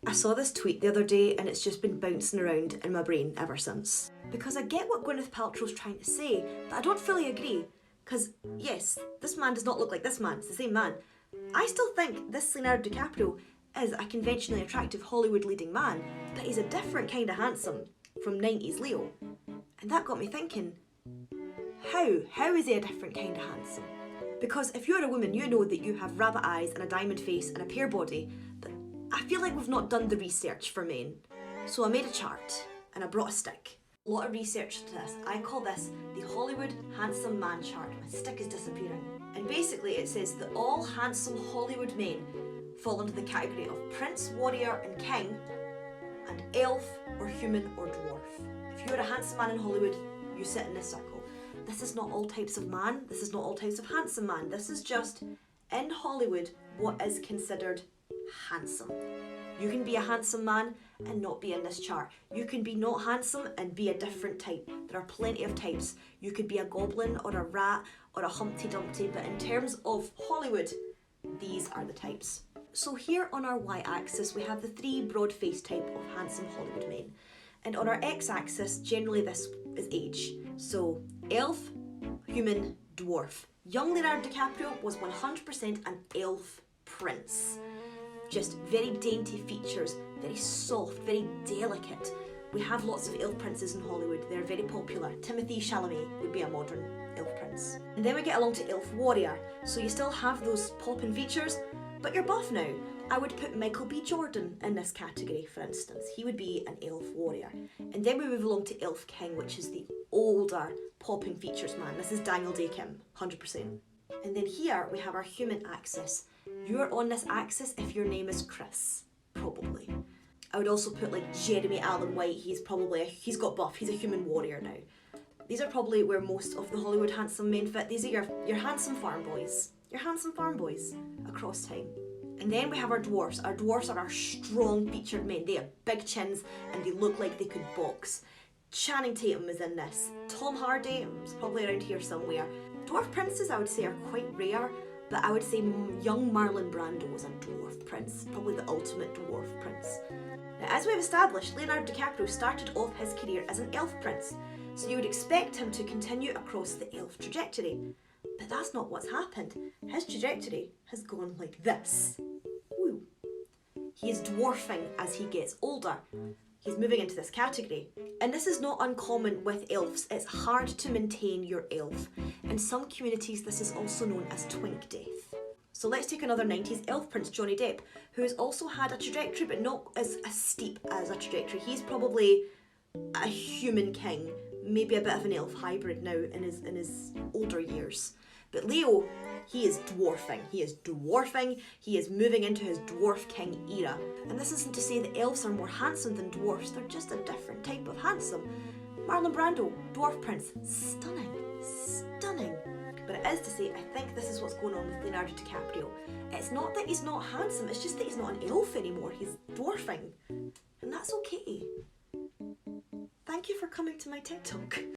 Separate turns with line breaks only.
I saw this tweet the other day and it's just been bouncing around in my brain ever since. Because I get what Gwyneth Paltrow's trying to say, but I don't fully agree. Because, yes, this man does not look like this man, it's the same man. I still think this Leonardo DiCaprio is a conventionally attractive Hollywood leading man, but he's a different kind of handsome from 90s Leo. And that got me thinking, how is he a different kind of handsome? Because if you're a woman, you know that you have rabbit eyes and a diamond face and a pear body, but I feel like we've not done the research for men. So I made a chart and I brought a stick. A lot of research to this. I call this the Hollywood Handsome Man Chart. My stick is disappearing. And basically it says that all handsome Hollywood men fall into the category of prince, warrior and king, and elf or human or dwarf. If you're a handsome man in Hollywood, you sit in this circle. This is not all types of man, this is not all types of handsome man, this is just, in Hollywood, what is considered handsome. You can be a handsome man and not be in this chart. You can be not handsome and be a different type. There are plenty of types. You could be a goblin or a rat or a Humpty Dumpty, but in terms of Hollywood, these are the types. So here on our y-axis we have the three broad-faced type of handsome Hollywood men. And on our x-axis, generally this is age. So elf, human, dwarf. Young Leonardo DiCaprio was 100% an elf prince. Just very dainty features, very soft, very delicate. We have lots of elf princes in Hollywood, they're very popular. Timothée Chalamet would be a modern elf prince. And then we get along to elf warrior. So you still have those popping features, but you're buff now. I would put Michael B. Jordan in this category, for instance. He would be an elf warrior. And then we move along to elf king, which is the older popping features man. This is Daniel Day-Kim, 100%. And then here we have our human axis. You're on this axis if your name is Chris, probably. I would also put like Jeremy Allen White. He's got buff, he's a human warrior now. These are probably where most of the Hollywood handsome men fit. These are your handsome farm boys. Your handsome farm boys across time. And then we have our dwarfs. Our dwarfs are our strong featured men. They have big chins and they look like they could box. Channing Tatum is in this. Tom Hardy is probably around here somewhere. Dwarf princes I would say are quite rare, but I would say young Marlon Brando was a dwarf prince. Probably the ultimate dwarf prince. Now, as we've established, Leonardo DiCaprio started off his career as an elf prince, so you would expect him to continue across the elf trajectory. But that's not what's happened. His trajectory has gone like this. Woo. He is dwarfing as he gets older. He's moving into this category. And this is not uncommon with elves. It's hard to maintain your elf. In some communities, this is also known as twink death. So let's take another 90s elf prince, Johnny Depp, who's also had a trajectory, but not as steep as a trajectory. He's probably a human king, maybe a bit of an elf hybrid now in his older years. But Leo, he is dwarfing. He is dwarfing. He is moving into his dwarf king era. And this isn't to say that elves are more handsome than dwarfs. They're just a different type of handsome. Marlon Brando, dwarf prince, stunning, stunning. But it is to say, I think this is what's going on with Leonardo DiCaprio. It's not that he's not handsome, it's just that he's not an elf anymore. He's dwarfing. And that's okay. Thank you for coming to my TED Talk.